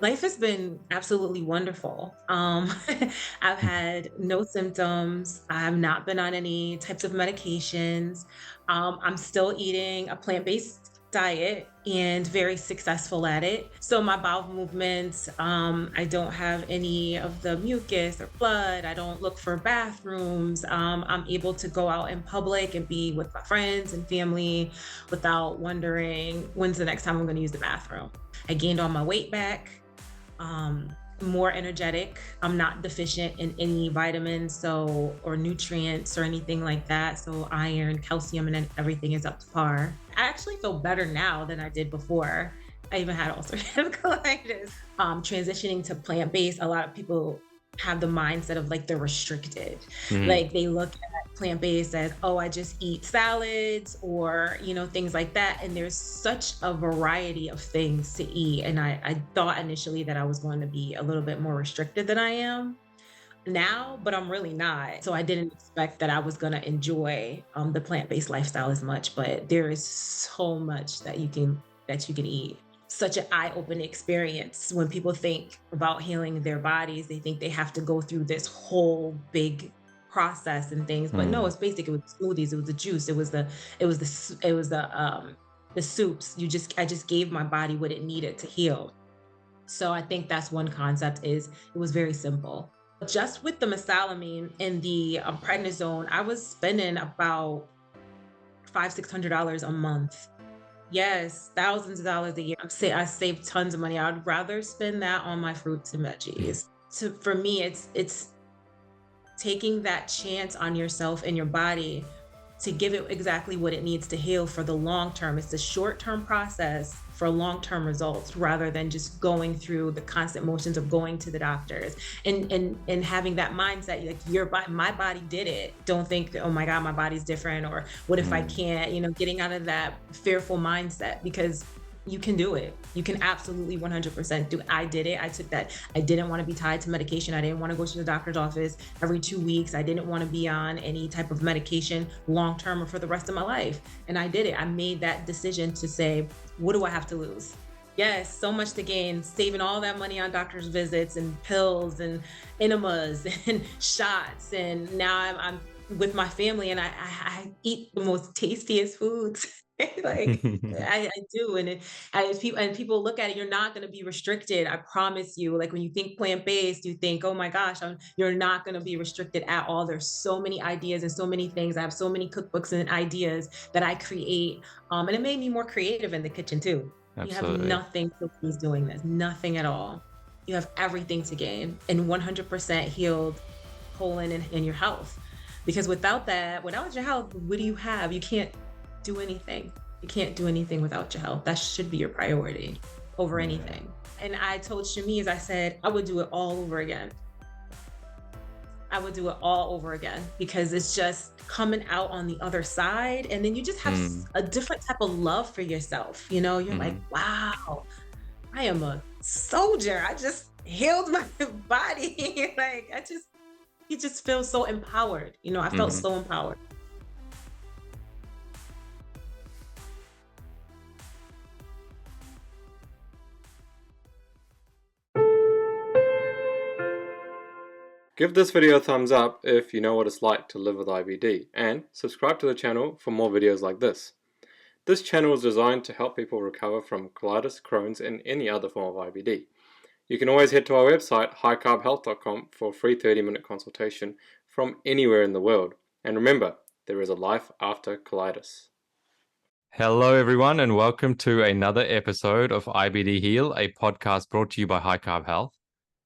Life has been absolutely wonderful. I've had no symptoms. I have not been on any types of medications. I'm still eating a plant-based diet and very successful at it. So my bowel movements, I don't have any of the mucus or blood. I don't look for bathrooms. I'm able to go out in public and be with my friends and family without wondering when's the next time I'm going to use the bathroom. I gained all my weight back, more energetic. I'm not deficient in any vitamins, or nutrients or anything like that. So iron, calcium, and then everything is up to par. I actually feel better now than I did before. I even had ulcerative colitis. Transitioning to plant-based, a lot of people have the mindset of like they're restricted. Mhm. Like they look plant-based as, oh, I just eat salads or, things like that. And there's such a variety of things to eat. And I thought initially that I was going to be a little bit more restricted than I am now, but I'm really not. So I didn't expect that I was going to enjoy the plant-based lifestyle as much, but there is so much that you can eat. Such an eye-opening experience. When people think about healing their bodies, they think they have to go through this whole big process and things, but no, Mm. it's basic. It was smoothies, it was the juice, it was the soups. I just gave my body what it needed to heal. So I think that's one concept. Is It was very simple. Just with the mesalamine and the prednisone, I was spending about $500-600 a month. Yes, thousands of dollars a year. I saved tons of money. I'd rather spend that on my fruits and veggies. So for me, it's taking that chance on yourself and your body to give it exactly what it needs to heal for the long term. It's a short term process for long term results rather than just going through the constant motions of going to the doctors and having that mindset like my body did it. Don't think, oh my God, my body's different, or what if I Mm. can't, getting out of that fearful mindset, because you can do it. You can absolutely 100% do it. I did it. I took that. I didn't want to be tied to medication. I didn't want to go to the doctor's office every 2 weeks. I didn't want to be on any type of medication long term or for the rest of my life. And I did it. I made that decision to say, what do I have to lose? Yes, so much to gain, saving all that money on doctor's visits and pills and enemas and shots. And now I'm with my family and I eat the most tastiest foods. Like I do. And people look at it, you're not going to be restricted. I promise you. Like when you think plant-based, you think, oh my gosh, you're not going to be restricted at all. There's so many ideas and so many things. I have so many cookbooks and ideas that I create. And it made me more creative in the kitchen too. You have Absolutely. nothing to lose doing this, nothing at all. You have everything to gain and 100% healed, whole in your health. Because without your health, what do you have? You can't do anything. You can't do anything without your health. That should be your priority over Yeah. anything. And I told Shamiz, I said, I would do it all over again. I would do it all over again because it's just coming out on the other side. And then you just have Mm. a different type of love for yourself. You're like, Mhm. wow, I am a soldier. I just healed my body. You just feel so empowered. I felt Mhm. so empowered. Give this video a thumbs up if you know what it's like to live with IBD, and subscribe to the channel for more videos like this. This channel is designed to help people recover from colitis, Crohn's, and any other form of IBD. You can always head to our website, highcarbhealth.com, for a free 30-minute consultation from anywhere in the world. And remember, there is a life after colitis. Hello, everyone, and welcome to another episode of IBD Heal, a podcast brought to you by High Carb Health.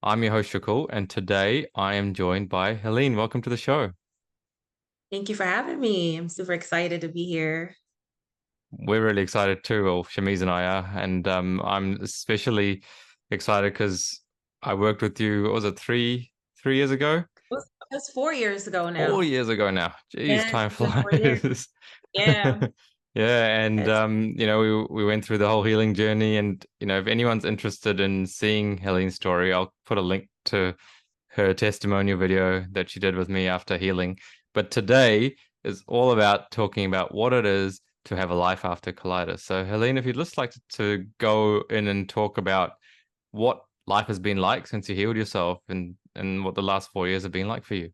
I'm your host, Shakul, and today I am joined by Helene. Welcome to the show. Thank you for having me. I'm super excited to be here. We're really excited too. Well, Shamiz and I are, and I'm especially excited because I worked with you. What was it, three years ago? It was 4 years ago Four now. years ago now. Jeez, Yes, time it's been 4 years. flies. Yeah. Yeah, and It's we went through the whole healing journey, and if anyone's interested in seeing Helene's story, I'll put a link to her testimonial video that she did with me after healing. But today is all about talking about what it is to have a life after colitis. So, Helene, if you'd just like to go in and talk about what life has been like since you healed yourself, and what the last 4 years have been like for you.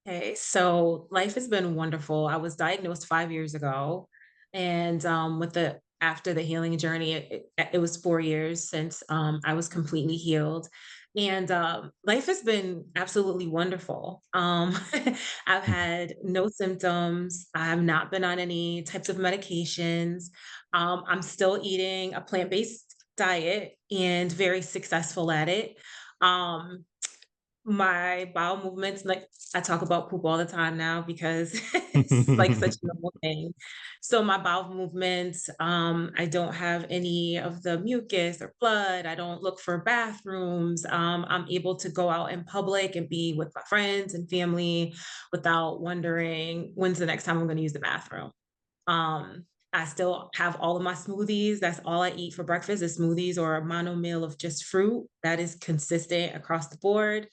Okay, so life has been wonderful. I was diagnosed 5 years ago, and, with the after the healing journey, it was 4 years since, I was completely healed, and, life has been absolutely wonderful. I've had no symptoms, I have not been on any types of medications, I'm still eating a plant-based diet and very successful at it. Um my bowel movements, like, I talk about poop all the time now because it's, like, such a normal thing. So my bowel movements, I don't have any of the mucus or blood, I don't look for bathrooms, I'm able to go out in public and be with my friends and family without wondering, "When's the next time I'm gonna use the bathroom?" Um, I still have all of my smoothies. That's all I eat for breakfast is smoothies or a mono meal of just fruit. That is consistent across the board.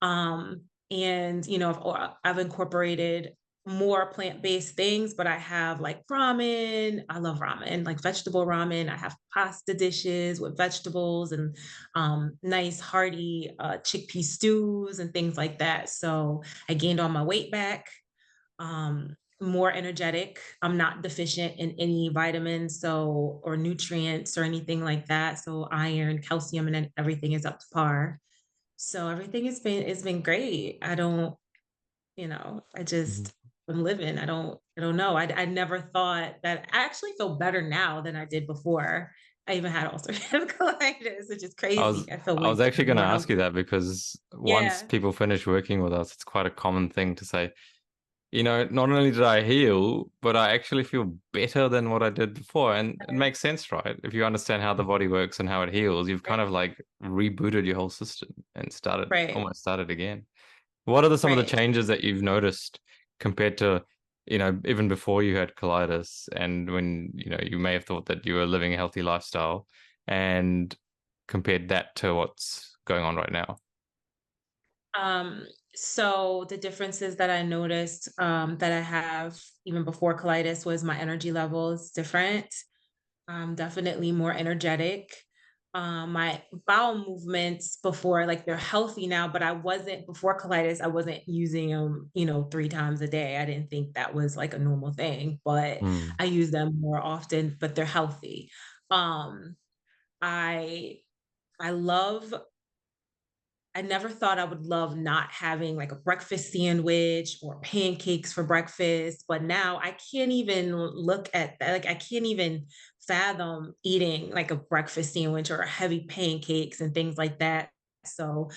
And I've incorporated more plant-based things, but I have like ramen. I love ramen, like vegetable ramen. I have pasta dishes with vegetables and nice hearty chickpea stews and things like that. So I gained all my weight back, more energetic. I'm not deficient in any vitamins, so or nutrients or anything like that. So iron, calcium, and then everything is up to par. So everything has been it's been great. I don't, I Mhm. just I'm living. I don't know. I never thought that I actually feel better now than I did before. I even had ulcerative colitis, which is I was crazy. I feel I way was better actually than going to when I ask was. you that because once Yeah. people finish working with us, it's quite a common thing to say, not only did I heal, but I actually feel better than what I did before. And it makes sense, right? If you understand how the body works and how it heals, you've kind Right. of like rebooted your whole system and Right. almost started again. What are some of the Right. changes that you've noticed compared to, even before you had colitis and when, you may have thought that you were living a healthy lifestyle and compared that to what's going on right now? So the differences that I noticed, that I have even before colitis was my energy level is different. Definitely more energetic. My bowel movements before, like they're healthy now, but I wasn't before colitis. I wasn't using them, 3 times a day. I didn't think that was like a normal thing, but Mm, I use them more often. But they're healthy. Um, I I love I never thought I would love not having like a breakfast sandwich or pancakes for breakfast, but now I can't even look at that. Like I can't even fathom eating like a breakfast sandwich or heavy pancakes and things like that. So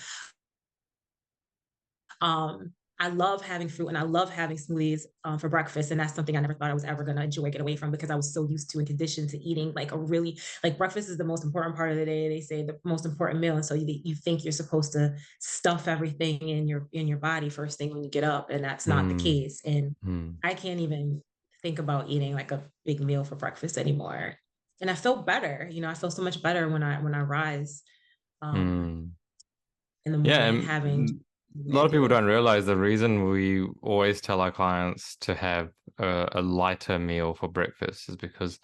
I love having fruit and I love having smoothies for breakfast. And that's something I never thought I was ever going to enjoy get away from because I was so used to and conditioned to eating like a really like breakfast is the most important part of the day. They say the most important meal. And so you think you're supposed to stuff everything in your body first thing when you get up. And that's not the mm, case. And mm, I can't even think about eating like a big meal for breakfast anymore. And I feel better. I feel so much better when I rise um mm. in the Yeah, morning and having a lot of people regular. don't realize the reason we always tell our clients to have a lighter meal for breakfast is because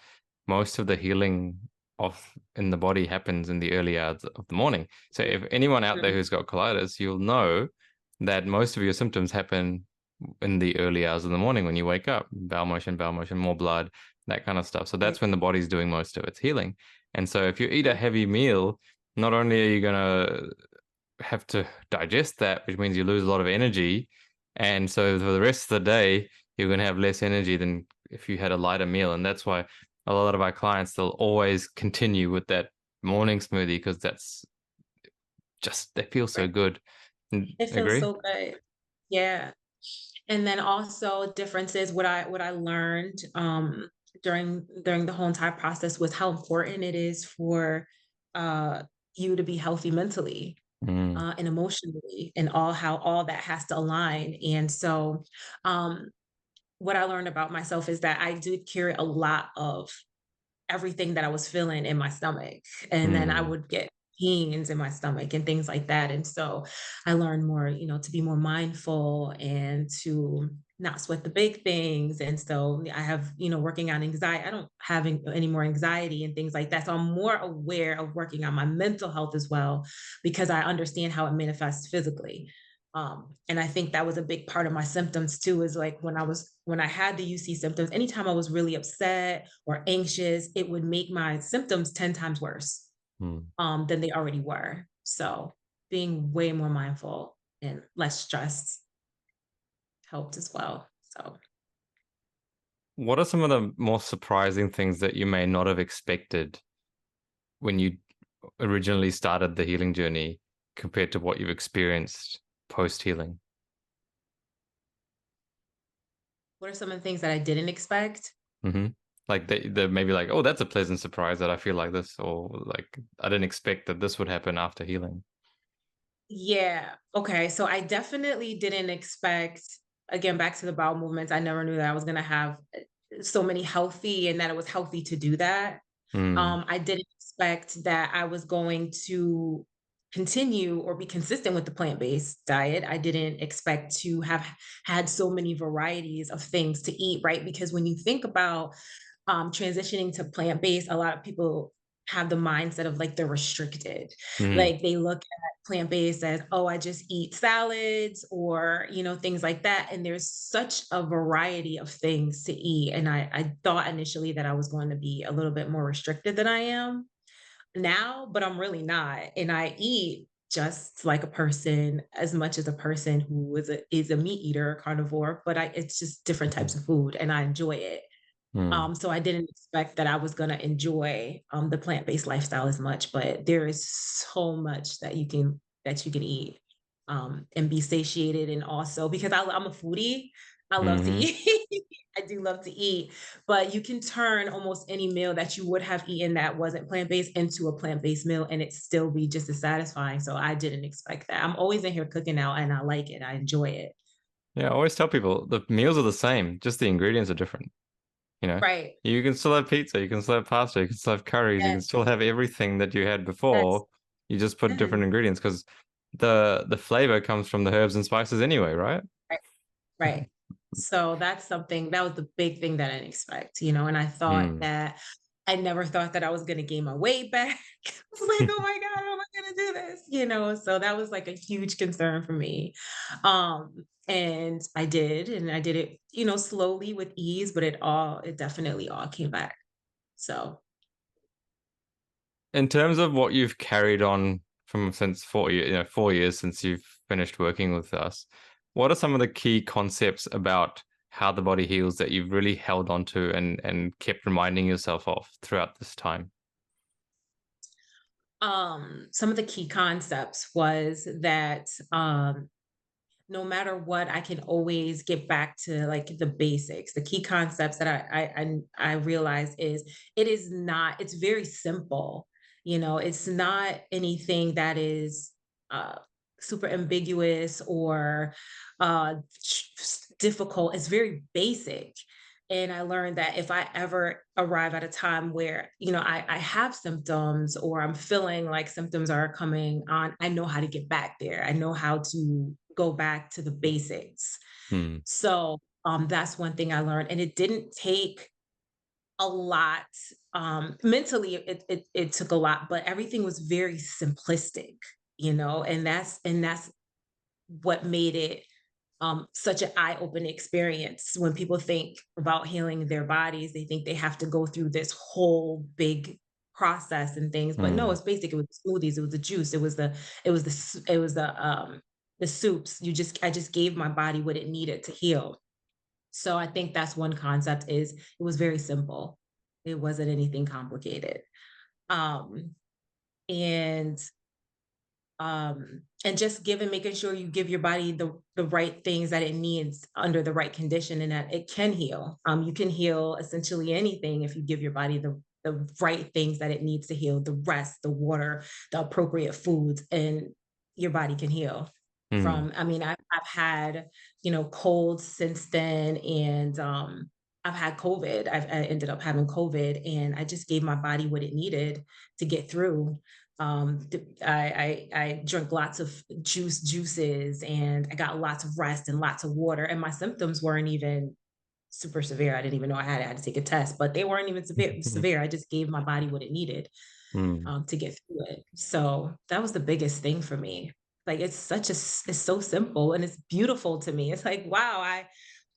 most of the healing of in the body happens in the early hours of the morning. So if anyone out there Mhm. who's got colitis, you'll know that most of your symptoms happen in the early hours of the morning when you wake up. Bowel motion, more blood, that kind of stuff. So Right. that's when the body's doing most of its healing. And so if you eat a Mhm. heavy meal, not only are you going to have to digest that, which means you lose a lot of energy. And so for the rest of the day, you're going to have less energy than if you had a lighter meal. And that's why a lot of our clients, they'll always continue with that morning smoothie because that's just, they feel so Right. good. It feels Agree? so good. Yeah. And then also differences, what I learned during the whole entire process was how important it is for uh you to be healthy mentally Mm, and emotionally and all that has to align. And so um what I learned about myself is that I did carry a lot of everything that I was feeling in my stomach. And then I mm, would get pains in my stomach and things like that. And so I learned more, to be more mindful and to not sweat the big things. And so I have, working on anxiety. I don't have any more anxiety and things like that. So I'm more aware of working on my mental health as well because I understand how it manifests physically. And I think that was a big part of my symptoms too, is like when I had the UC symptoms, anytime I was really upset or anxious, it would make my symptoms 10 times worse Hmm. than they already were. So being way more mindful and less stressed helped as well. So What are some of the more surprising things that you may not have expected when you originally started the healing journey compared to what you've experienced post healing? what are some of the things that I didn't expect? Hmm. Like they maybe like, oh, that's a pleasant surprise that I feel like this, or like I didn't expect that this would happen after healing. Yeah. Okay. So I definitely didn't expect, again, back to the bowel movements. I never knew that I was going to have so many healthy and that it was healthy to do that. Mm. I didn't expect that I was going to continue or be consistent with the plant-based diet. I didn't expect to have had so many varieties of things to eat, right? Because when you think about transitioning to plant-based, a lot of people have the mindset of like they're restricted. Hmm. Like they look at plant-based as, oh, I just eat salads or, things like that. And there's such a variety of things to eat. And I thought initially that I was going to be a little bit more restricted than I am now, but I'm really not. And I eat just like a person, as much as a person who is a meat eater, carnivore, but it's just different types of food and I enjoy it. Mm. So I didn't expect that I was gonna enjoy the plant-based lifestyle as much, but there is so much that you can eat and be satiated, and also because I'm a foodie, I love to Hmm. eat. I do love to eat, but you can turn almost any meal that you would have eaten that wasn't plant-based into a plant-based meal, and it still be just as satisfying. So I didn't expect that. I'm always in here cooking now, and I like it. I enjoy it. Yeah, I always tell people the meals are the same, just the ingredients are different. You know, Right. you can still have pizza, you can still have pasta, you can still have curries, you can Yes. still have everything that you had Yes. before. You just put Yes. different ingredients because the flavor comes from the herbs and spices anyway, right? Right. Right. So that's something that was the big thing that I didn't expect, and I thought Mm. that I never thought that I was gonna gain my weight back. I was like, "Oh my God, how am I gonna do this?" So that was like a huge concern for me. And I did it, slowly with ease, but it definitely all came back. So In terms of what you've carried on from since 4 years, 4 years since you've finished working with us, what are some of the key concepts about how the body heals that you've really held on to and kept reminding yourself of throughout this time? some of the key concepts was that no matter what, I can always get back to like the basics. The key concepts that I realize is it's very simple. It's not anything that is uh super ambiguous or difficult. It's very basic. And I learned that if I ever arrive at a time where, I have symptoms or I'm feeling like symptoms are coming on, I know how to get back there. I know how to go back to the basics. Hmm. So that's one thing I learned. And it didn't take a lot. Mentally, it took a lot, but everything was very simplistic, and that's what made it such an eye-opening experience. When people think about healing their bodies, they think they have to go through this whole big process and things, but no, Hmm. it's basic. It was the smoothies, it was the juice, it was the soups. I just gave my body what it needed to heal. So I think that's one concept, is it was very simple. It wasn't anything complicated. Um, and and just making sure you give your body the right things that it needs under the right condition, and that it can heal. You can heal essentially anything if you give your body the right things that it needs to heal: the rest, the water, the appropriate foods, and your body can heal. Hmm. I mean, I've had colds since then, and I've had I ended up having COVID, and I just gave my body what it needed to get through. I drank lots of juices, and I got lots of rest and lots of water, and my symptoms weren't even super severe. I didn't even know I had it. I had to take a test, but they weren't even severe. I just gave my body what it needed Mm, to get through it. So that was the biggest thing for me. Like it's so simple and it's beautiful to me. It's like, wow, I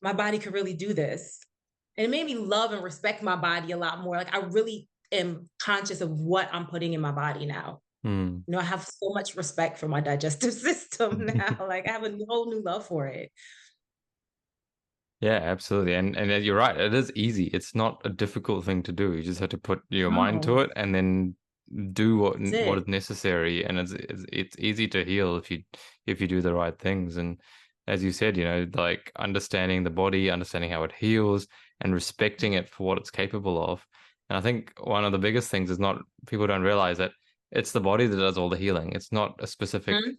my body could really do this. And it made me love and respect my body a lot more. Like I really am conscious of what I'm putting in my body now. mm. You know, I have so much respect for my digestive system now. Like I have a whole new love for it. Yeah, absolutely. And you're right. It is easy. It's not a difficult thing to do. You just have to put your mind to No, it and then do that's what it. is necessary. And it's easy to heal if you do the right things. And as you said, like understanding the body, understanding how it heals, and respecting it for what it's capable of. And I think one of the biggest things is not people don't realize that it's the body that does all the healing. It's not a specific Mhm.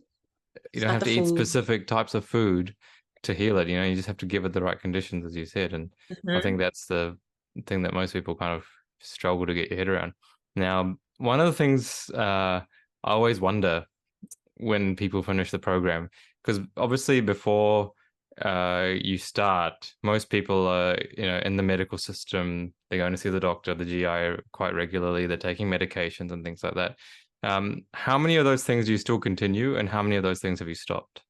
you It's don't not have the to eat food. specific types of food to heal it. You just have to give it the right conditions, as you said. And I think Mhm. that's the thing that most people kind of struggle to get your head around. Now, one of the things I always wonder when people finish the program, because obviously before you start, most people are, in the medical system, they're going to see the doctor, the GI quite regularly, they're taking medications and things like that. How many of those things do you still continue, and how many of those things have you stopped?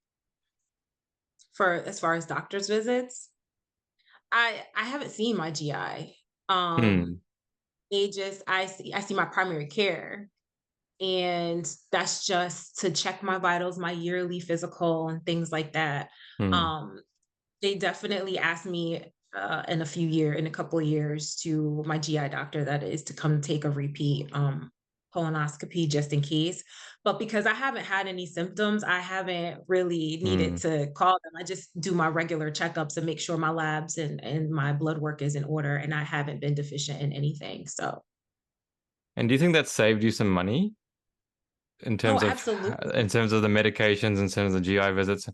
For as far as doctor's visits, I haven't seen my GI. Hmm. They just I see my primary care, and that's just to check my vitals, my yearly physical and things like that. Hmm. Um, they definitely asked me in a couple of years to my GI doctor that is to come take a repeat colonoscopy just in case. But because I haven't had any symptoms, I haven't really needed Hmm. to call them. I just do my regular checkups and make sure my labs and my blood work is in order, and I haven't been deficient in anything. So And do you think that saved you some money in oh, terms of absolutely. the medications, in terms of the GI visits?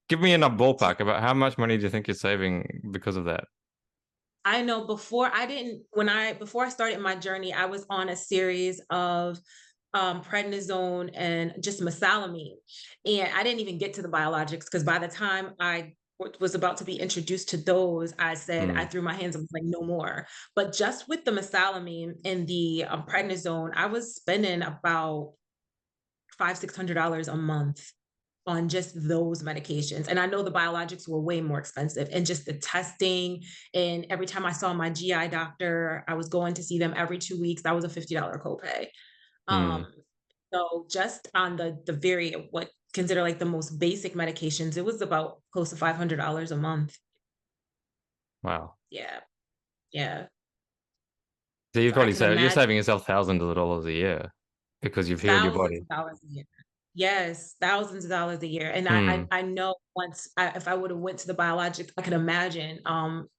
Give me a ballpark about how much money do you think you're saving because of that? I know before I didn't when I before I started my journey, I was on a series of prednisone and just mesalamine, and I didn't even get to the biologics because by the time I was about to be introduced to those, I said I Hmm. threw my hands up like no more. But just with the mesalamine and the prednisone, I was spending about $500-600 a month on just those medications. And I know the biologics were way more expensive, and just the testing. And every time I saw my GI doctor, I was going to see them every 2 weeks. That was a $50 copay. Hmm. Um, so just on the very what consider like the most basic medications, it was about close to $500 a month. Wow. Yeah, yeah. So you've So I probably can saved, you're imagine saving yourself thousands of dollars a year because you've healed your thousands body. of dollars a year. Yes, thousands of dollars a year. And Hmm. I know if I would have went to the biologics, I could imagine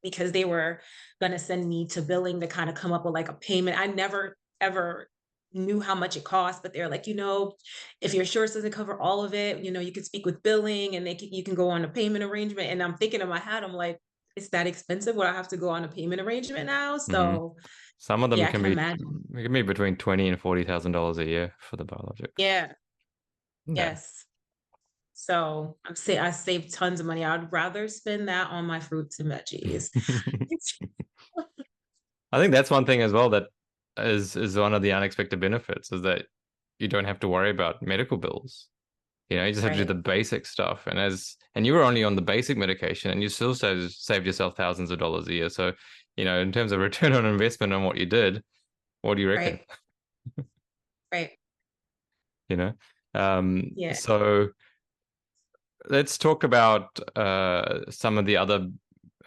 because they were gonna send me to billing to kind of come up with like a payment. I never ever knew how much it cost, but they're like, if your insurance doesn't cover all of it, you could speak with billing and you can go on a payment arrangement. And I'm thinking in my head, I'm like, it's that expensive? Would I have to go on a payment arrangement now? Hmm. So Some of them yeah, I can imagine. can be between $20,000 and $40,000 a year for the biologics. Yeah, Yeah. yes. So I saved tons of money. I'd rather spend that on my fruits and veggies. I think that's one thing as well that is one of the unexpected benefits is that you don't have to worry about medical bills. You just have to do the Right. basic stuff. And you were only on the basic medication and you still saved yourself thousands of dollars a year. So, in terms of return on investment on what you did, what do you reckon? Right. Right. You know? Yeah. So let's talk about some of the other,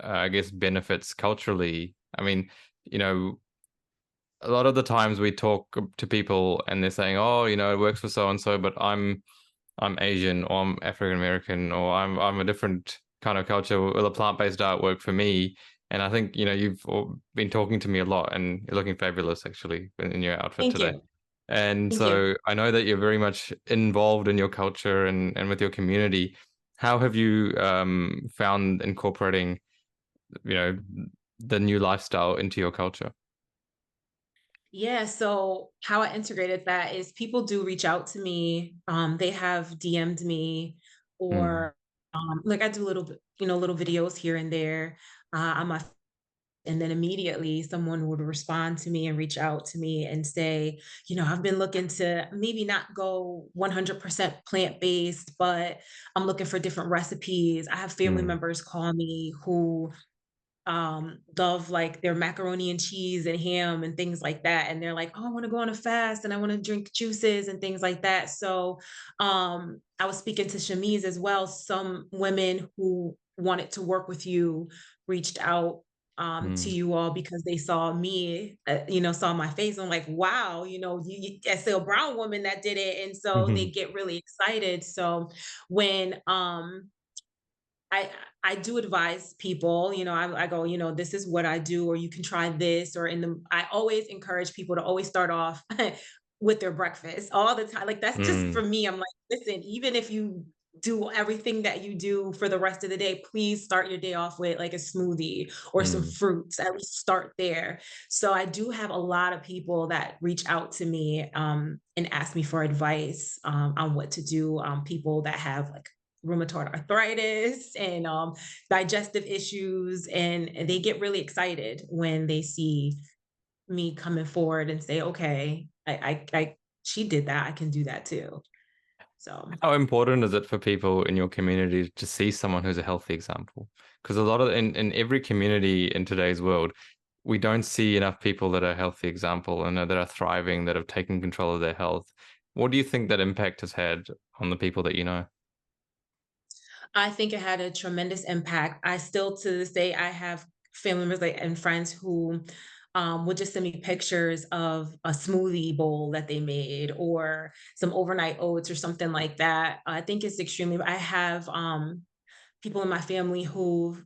I guess, benefits culturally. I mean, you know, a lot of the times we talk to people and they're saying, "Oh, it works for so and so, but I'm Asian or I'm African American or I'm a different kind of culture. Will a plant-based diet work for me?" And I think you've been talking to me a lot, and you're looking fabulous actually in your outfit Thank today. you. And Thank you. so I know that you're very much involved in your culture and with your community. How have you found incorporating, you know, the new lifestyle into your culture? Yeah, so how I integrated that is people do reach out to me. They have DM'd me Mm, or like I do little little videos here and there on my and then immediately someone would respond to me and reach out to me and say, I've been looking to maybe not go 100% plant-based, but I'm looking for different recipes. I have family mm, members call me who love like their macaroni and cheese and ham and things like that, and they're like, oh, I want to go on a fast and I want to drink juices and things like that. So I was speaking to Shamiz as well. Some women who wanted to work with you reached out to mm, you all because they saw me, saw my face. I'm like, wow, I see a brown woman that did it, and so they mhm, get really excited. So when I I do advise people, I go, this is what I do, or you can try this, or I always encourage people to always start off with their breakfast all the time. Like that's just for mm, me. I'm like, listen, even if you do everything that you do for the rest of the day, please start your day off with like a smoothie or some mm, fruits. At least start there. So I do have a lot of people that reach out to me and ask me for advice on what to do. People that have like rheumatoid arthritis and digestive issues, and they get really excited when they see me coming forward and say, "Okay, she did that. I can do that too." So How important is it for people in your community to see someone who's a healthy example? Because a lot of in every community in today's world, we don't see enough people that are a healthy example and that are thriving, that have taken control of their health. What do you think that impact has had on the people that you know? I think it had a tremendous impact. I still to this day I have family members and friends who would just send me pictures of a smoothie bowl that they made or some overnight oats or something like that. I think it's extremely. I have people in my family who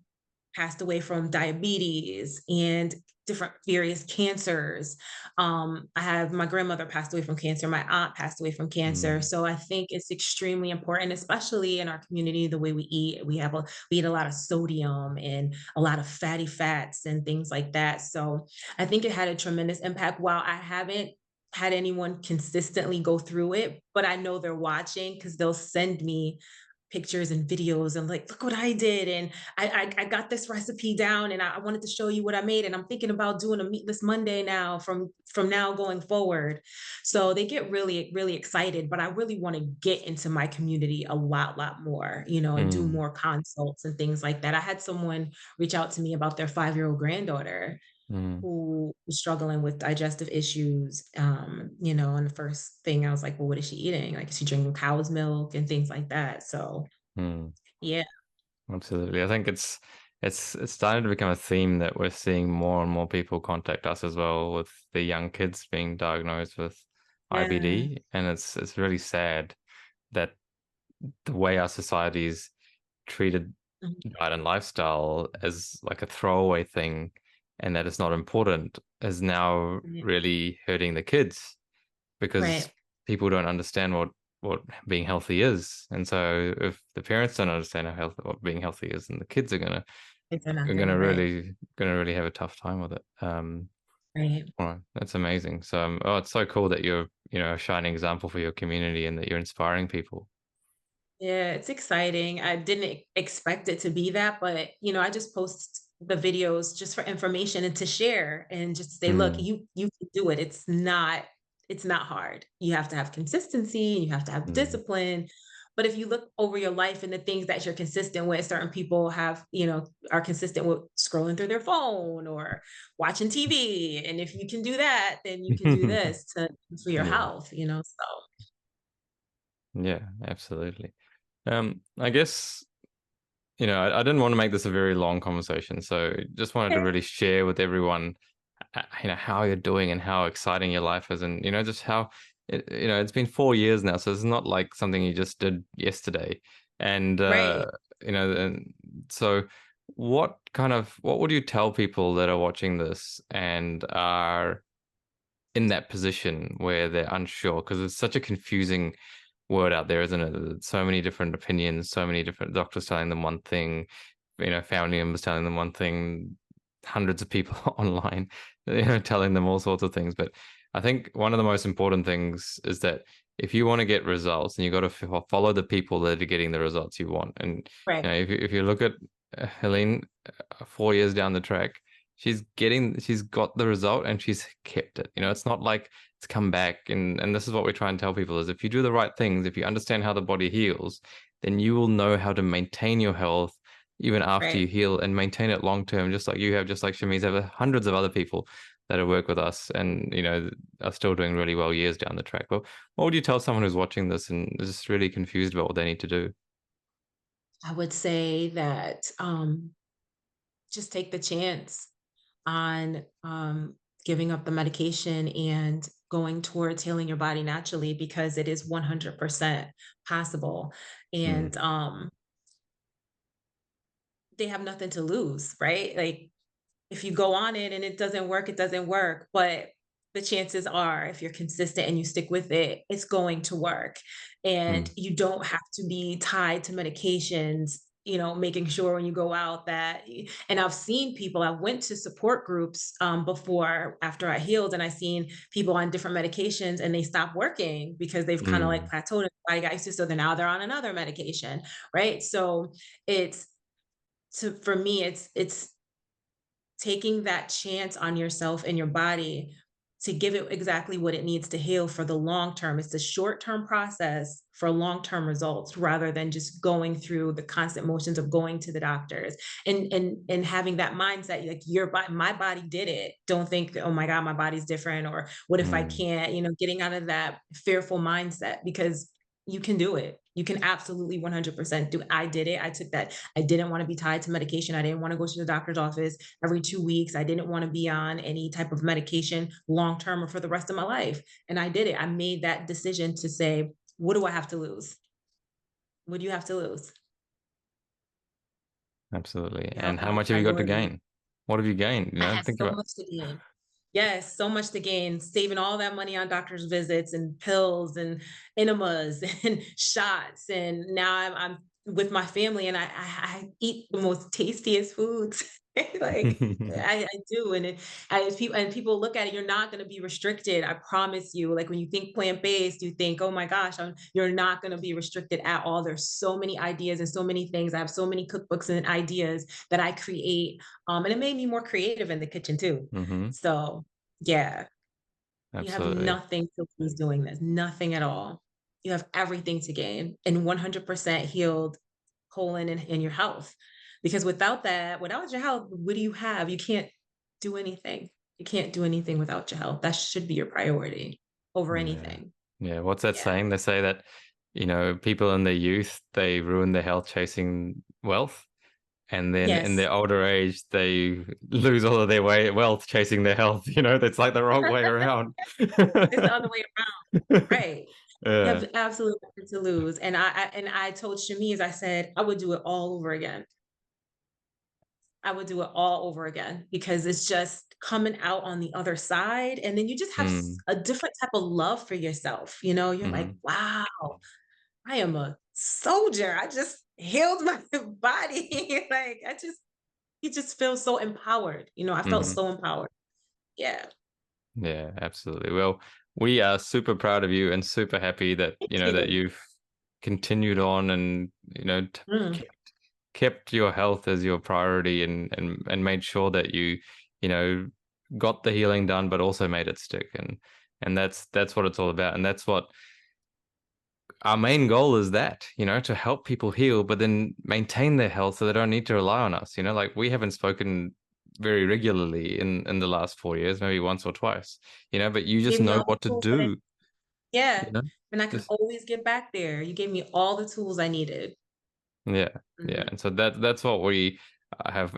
passed away from diabetes and different various cancers. I have my grandmother passed away from cancer, my aunt passed away from cancer. Mm, So I think it's extremely important, especially in our community, the way we eat. We eat a lot of sodium and a lot of fatty fats and things like that. So I think it had a tremendous impact. While I haven't had anyone consistently go through it, but I know they're watching because they'll send me pictures and videos and like, look what I did. And I got this recipe down and I wanted to show you what I made. And I'm thinking about doing a meatless Monday now from now going forward. So they get really, really excited. But I really want to get into my community a lot more, and do mm, more consults and things like that. I had someone reach out to me about their 5-year-old granddaughter mm, who was struggling with digestive issues. And the first thing I was like, well, what is she eating? Like, is she drinking cow's milk and things like that? So, mm. yeah. Absolutely. I think it's starting to become a theme that we're seeing more and more people contact us as well with the young kids being diagnosed with Yeah. IBD. And it's really sad that the way our society's treated Mhm. diet and lifestyle as like a throwaway thing and that it's not important is now Right. really hurting the kids because Right. people don't understand what being healthy is. And so if the parents don't understand what being healthy is, then the kids If they're not are gonna, right. gonna really have a tough time with it. Right. Well, that's amazing. So oh, it's so cool that you're a shining example for your community and that you're inspiring people. Yeah, it's exciting. I didn't expect it to be that, but I just post the videos just for information and to share and just say, look, Mm, you can do it. It's not hard. You have to have consistency, and you have to have mm, discipline. But if you look over your life and the things that you're consistent with, certain people are consistent with scrolling through their phone or watching TV. And if you can do that, then you can do this for your yeah, health. So yeah, absolutely. I guess I didn't want to make this a very long conversation, so just wanted to okay. really share with everyone, how you're doing and how exciting your life is, and just how it's been 4 years now, so it's not like something you just did yesterday, and Right. and so what would you tell people that are watching this and are in that position where they're unsure because it's such a confusing word out there, isn't it? There's so many different opinions, so many different doctors telling them one thing, family members telling them one thing, hundreds of people online. telling them all sorts of things. But I think one of the most important things is that if you want to get results, then you got to follow the people that are getting the results you want. And Right, if you look at Helene, 4 years down the track, she's got the result and she's kept it. It's not like it's come back. And this is what we try and tell people is if you do the right things, if you understand how the body heals, then you will know how to maintain your health even after you right. heal and maintain it long term, just like you have, just like Shamiz have hundreds of other people that have worked with us and are still doing really well years down the track. Well, what would you tell someone who's watching this and is just really confused about what they need to do? I would say that just take the chance on giving up the medication and going towards healing your body naturally because it is 100% possible. Mm, And they have nothing to lose, right? Like if you go on it and it doesn't work, it doesn't work. But the chances are, if you're consistent and you stick with it, it's going to work. And mm, you don't have to be tied to medications, making sure when you go out that, and I've seen people, I went to support groups before, after I healed, and I seen people on different medications and they stopped working because they've kind of like mm, plateaued and body got used to, so then now they're on another medication, right? So it's, for me, it's taking that chance on yourself and your body to give it exactly what it needs to heal for the long term. It's a short-term process for long-term results rather than just going through the constant motions of going to the doctors and having that mindset like your body, my body did it. Don't think, oh my God, my body's different, or what if I mm. can't, getting out of that fearful mindset because you can do it. You can absolutely 100% do. I did it. I took that. I didn't want to be tied to medication. I didn't want to go to the doctor's office every 2 weeks. I didn't want to be on any type of medication long term or for the rest of my life. And I did it. I made that decision to say, what do I have to lose? What do you have to lose? Absolutely. Your And health is how your much have you got to priority. gain? What have you gained? I have Think so about. much to gain. Yes, so much to gain, saving all that money on doctor's visits and pills and enemas and shots. And now I'm with my family and I eat the most tastiest foods. Like I do. And people look at it, you're not going to be restricted. I promise you. Like when you think plant-based, you think, oh my gosh, you're not going to be restricted at all. There's so many ideas and so many things. I have so many cookbooks and ideas that I create. And it made me more creative in the kitchen too. Hmm. So, yeah, you have Absolutely. nothing to lose doing this, nothing at all. You have everything to gain and 100% healed colon and your health. Because without that, without your health, what do you have? You can't do anything. You can't do anything without your health. That should be your priority over Yeah. anything. Yeah. What's that Yeah. saying? They say that, people in their youth, they ruin their health chasing wealth. And then in Yes. their older age, they lose all of their wealth chasing their health. That's like the wrong way around. It's the other way around. Right. You Yeah. have absolutely nothing to lose. And I told Shamiz, I said, I would do it all over again. I would do it all over again because it's just coming out on the other side. And then you just have Mm, a different type of love for yourself. You're like, hmm. wow, I am a soldier. I just healed my body. Like, you just feel so empowered. I felt Hmm. so empowered. Yeah. Yeah, absolutely. Well, we are super proud of you and super happy that, Thank that you. you've continued on and, Mm. kept your health as your priority and made sure that you know, got the healing done, but also made it stick. And that's what it's all about. And that's what our main goal is, that, to help people heal, but then maintain their health so they don't need to rely on us. Like we haven't spoken very regularly in the last 4 years, maybe once or twice, but you just Gave me know all the what to tools that do, yeah. you know? And I can Just always get back there. You gave me all the tools I needed. yeah, yeah. Mhm. And so that's what we have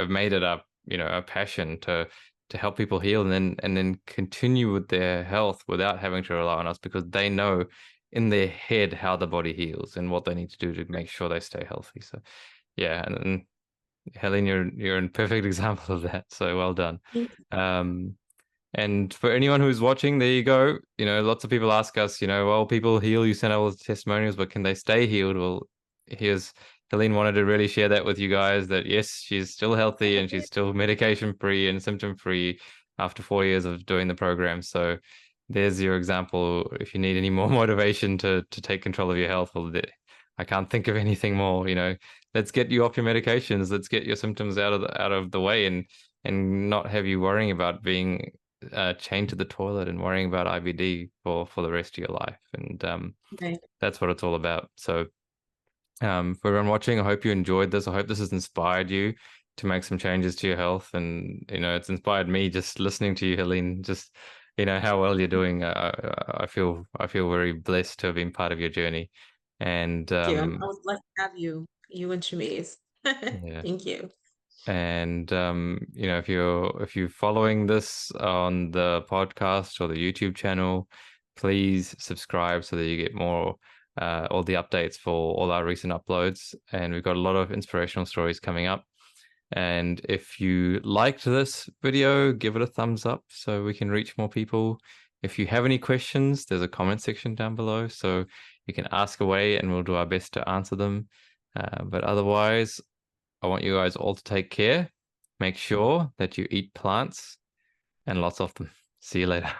made it up, a passion to help people heal and then continue with their health without having to rely on us because they know in their head how the body heals and what they need to do to make sure they stay healthy. So yeah, and Helene, you're a perfect example of that. So well done. Thank Um, and for anyone who's watching, there you go. Lots of people ask us, well, people heal, you send out all the testimonials, but can they stay healed? Well, here's Helene wanted to really share that with you guys that yes, she's still healthy and she's still medication free and symptom free. after 4 years of doing the program. So there's your example. If you need any more motivation to take control of your health, well, I can't think of anything more. Let's get you off your medications. Let's get your symptoms out of the way, and not have you worrying about being chained to the toilet and worrying about IBD for the rest of your life. And Right. that's what it's all about. So for everyone watching, I hope you enjoyed this. I hope this has inspired you to make some changes to your health. And, it's inspired me just listening to you, Helene, just, how well you're doing. I feel very blessed to have been part of your journey. And Thank you. I was blessed to have you and Shamiz. yeah. Thank you. And if you're following this on the podcast or the YouTube channel, please subscribe so that you get more all the updates for all our recent uploads. And we've got a lot of inspirational stories coming up. And if you liked this video, give it a thumbs up so we can reach more people. If you have any questions, there's a comment section down below, so you can ask away and we'll do our best to answer them. But otherwise, I want you guys all to take care. Make sure that you eat plants and lots of them. See you later.